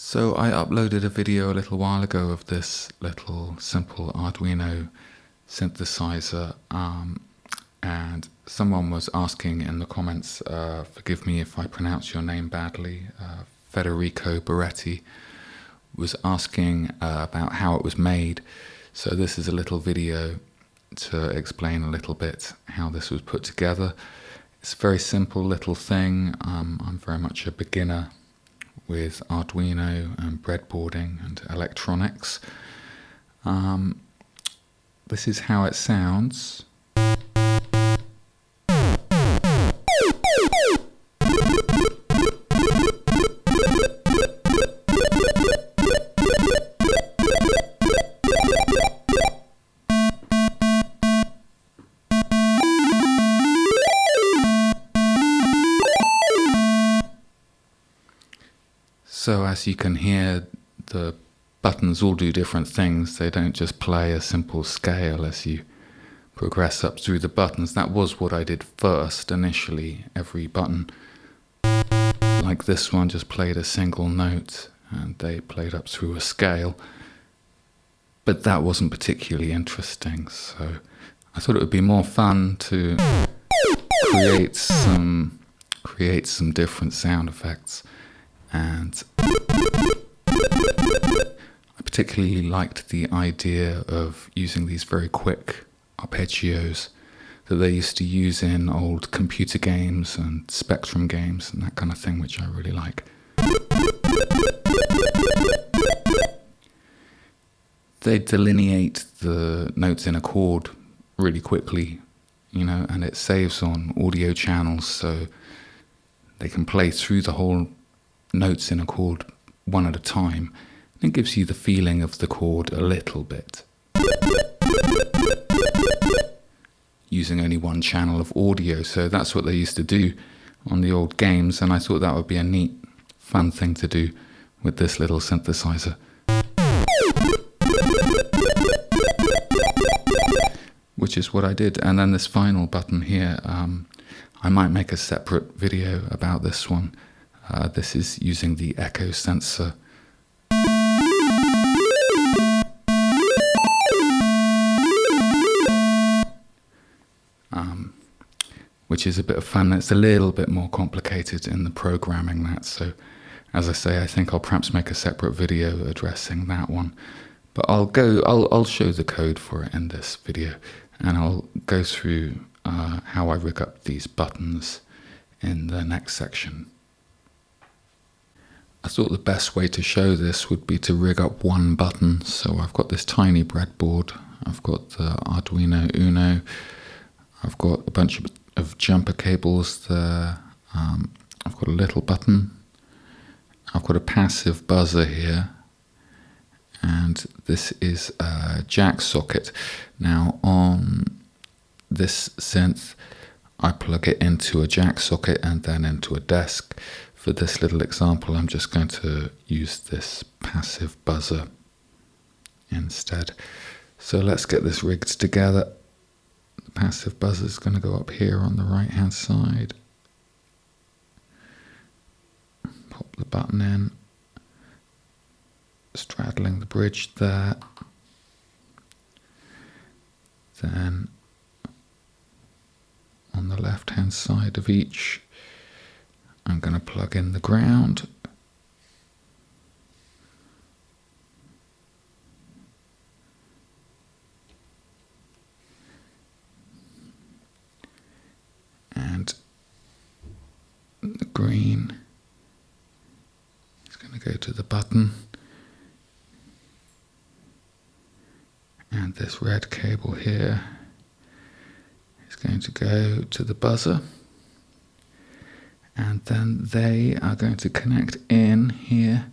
So I uploaded a video a little while ago of this little simple Arduino synthesizer, and someone was asking in the comments, forgive me if I pronounce your name badly, Federico Beretti was asking about how it was made. So this is a little video to explain a little bit how this was put together. It's a very simple little thing. I'm very much a beginner with Arduino and breadboarding and electronics. This is how it sounds. So as you can hear, the buttons all do different things. They don't just play a simple scale as you progress up through the buttons. That was what I did first initially. Every button, like this one, just played a single note and they played up through a scale. But that wasn't particularly interesting, so I thought it would be more fun to create some different sound effects. And I particularly liked the idea of using these very quick arpeggios that they used to use in old computer games and Spectrum games and that kind of thing, which I really like. They delineate the notes in a chord really quickly, and it saves on audio channels, so they can play through the whole notes in a chord one at a time. It gives you the feeling of the chord a little bit, using only one channel of audio. So that's what they used to do on the old games, and I thought that would be a neat, fun thing to do with this little synthesizer. Which is what I did. And then this final button here, I might make a separate video about this one. This is using the echo sensor. Which is a bit of fun. It's a little bit more complicated in the programming that. So as I say, I think I'll perhaps make a separate video addressing that one. But I'll show the code for it in this video, and I'll go through how I rig up these buttons in the next section. I thought the best way to show this would be to rig up one button. So I've got this tiny breadboard, I've got the Arduino Uno, I've got a bunch of jumper cables there, I've got a little button, I've got a passive buzzer here, and this is a jack socket. Now on this synth, I plug it into a jack socket and then into a desk. For this little example, I'm just going to use this passive buzzer instead. So let's get this rigged together. The passive buzzer is going to go up here on the right hand side. Pop the button in, straddling the bridge there. Then on the left hand side of each, I'm going to plug in the ground. And the green is going to go to the button. And this red cable here is going to go to the buzzer. And then they are going to connect in here,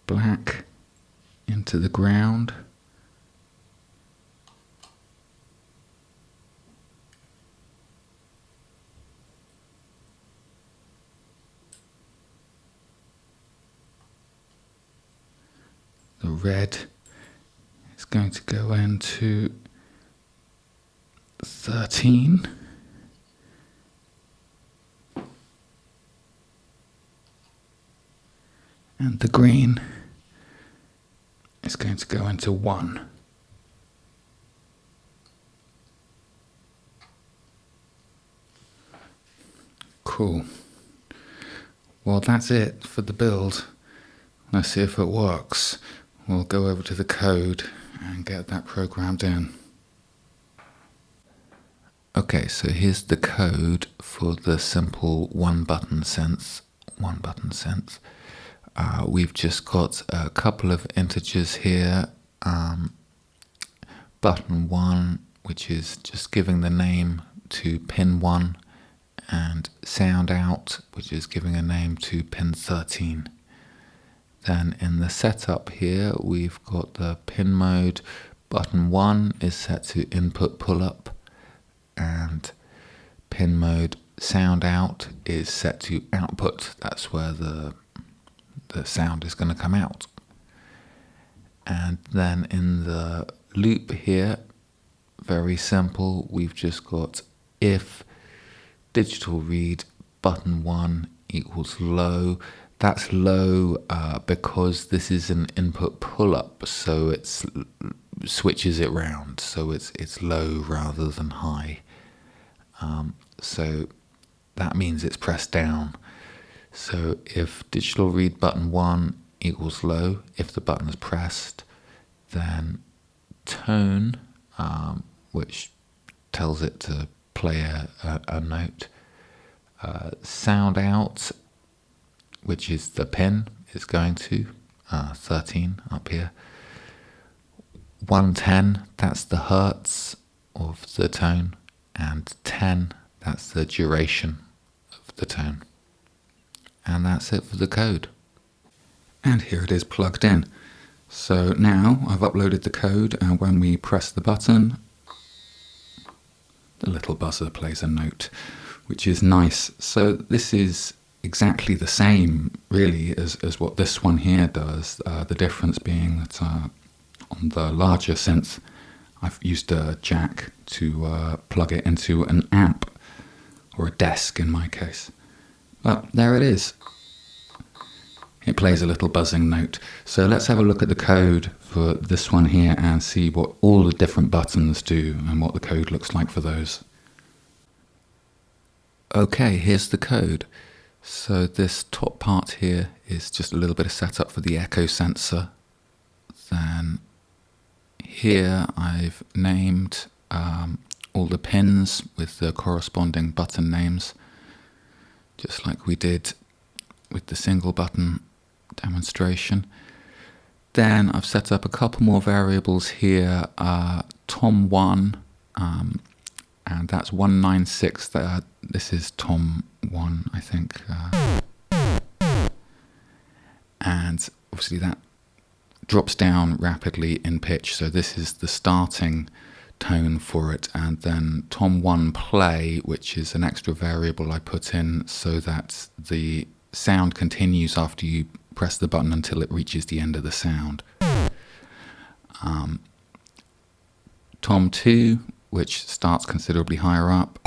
black into the ground. The red is going to go into 13. And the green is going to go into 1. Cool. Well, that's it for the build. Let's see if it works. We'll go over to the code and get that programmed in. Okay, so here's the code for the simple one-button synth. We've just got a couple of integers here. Button 1, which is just giving the name to pin 1, and sound out, which is giving a name to pin 13. Then in the setup here, we've got the pin mode. Button 1 is set to input pull up, and pin mode sound out is set to output. That's where the sound is going to come out. And then in the loop here, very simple, we've just got if digital read button 1 equals low. That's low because this is an input pull up, so it switches it round, so it's low rather than high. So that means it's pressed down. So if digital read button 1 equals low, if the button is pressed, then tone, which tells it to play a note, sound out, which is the pin it's going to, 13 up here, 110, that's the hertz of the tone, and 10, that's the duration of the tone. And that's it for the code. And here it is plugged in. So now I've uploaded the code, and when we press the button, the little buzzer plays a note, which is nice. So this is exactly the same, really, as what this one here does. The difference being that on the larger synth, I've used a jack to plug it into an amp, or a desk in my case. But there it is. It plays a little buzzing note. So let's have a look at the code for this one here and see what all the different buttons do and what the code looks like for those. Okay, here's the code. So this top part here is just a little bit of setup for the echo sensor. Then here I've named all the pins with the corresponding button names, just like we did with the single button demonstration. Then I've set up a couple more variables here, tom1, and that's 196. This is tom1, I think. And obviously that drops down rapidly in pitch, so this is the starting tone for it. And then tom1 play, which is an extra variable I put in so that the sound continues after you press the button until it reaches the end of the sound. tom2, which starts considerably higher up,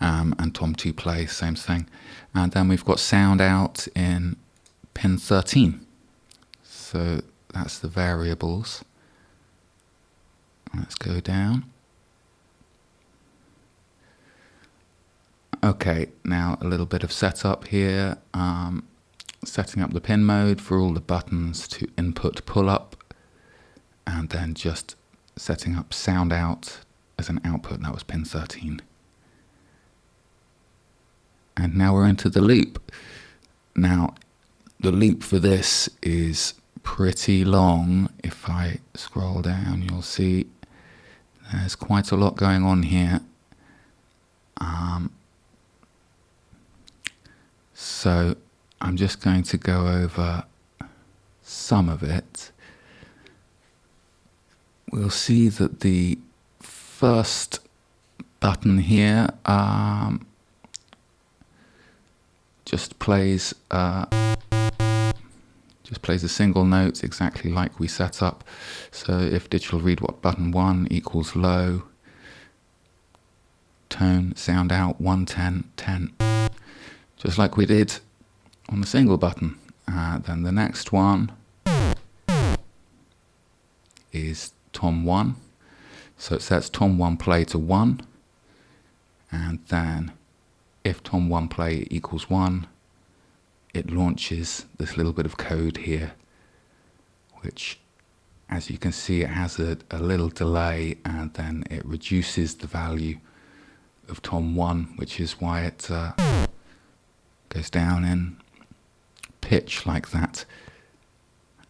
and tom2 play, same thing. And then we've got sound out in pin 13. So that's the variables. Let's go down. Okay, now a little bit of setup here. Setting up the pin mode for all the buttons to input pull up, and then just setting up sound out as an output. That was pin 13. And now we're into the loop. Now the loop for this is pretty long. If I scroll down, you'll see there's quite a lot going on here. So I'm just going to go over some of it. We'll see that the first button here just plays a single note, exactly like we set up. So if digital read what button 1 equals low, tone sound out 110 10, just like we did on the single button. Then the next one is tom 1. So it sets tom 1 play to 1, and then if tom 1 play equals 1, it launches this little bit of code here, which, as you can see, it has a little delay, and then it reduces the value of tom 1, which is why it goes down in pitch like that.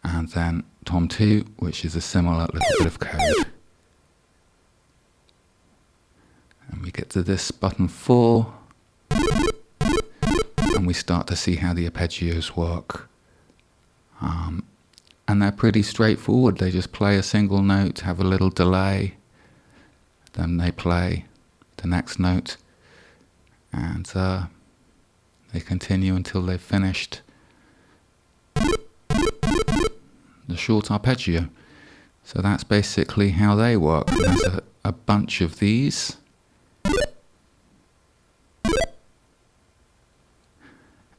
And then tom 2, which is a similar little bit of code. And we get to this button 4, and we start to see how the arpeggios work. And they're pretty straightforward. They just play a single note, have a little delay, then they play the next note, and they continue until they've finished the short arpeggio. So that's basically how they work. And there's a bunch of these.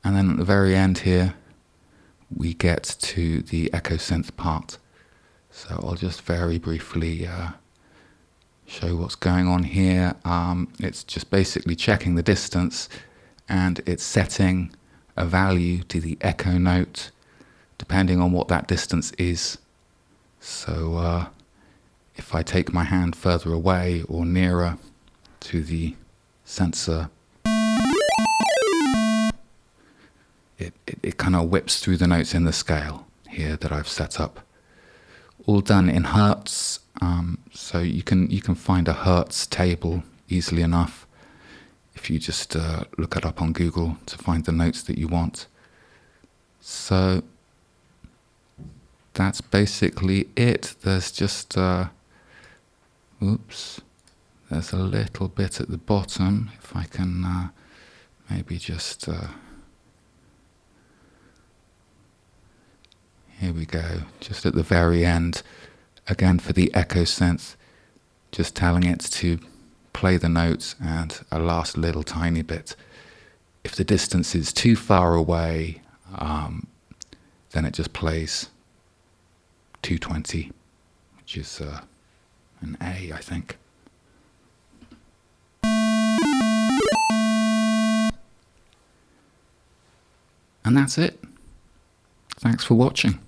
And then at the very end here, we get to the echo synth part. So I'll just very briefly show what's going on here. It's just basically checking the distance, and it's setting a value to the echo note depending on what that distance is. So if I take my hand further away or nearer to the sensor, it kind of whips through the notes in the scale here that I've set up. All done in hertz, so you can find a hertz table easily enough if you just look it up on Google to find the notes that you want. So that's basically it. There's just there's a little bit at the bottom. If I can maybe just here we go, just at the very end, again for the echo synth, just telling it to play the notes and a last little tiny bit. If the distance is too far away, then it just plays 220, which is an A, I think. And that's it. Thanks for watching.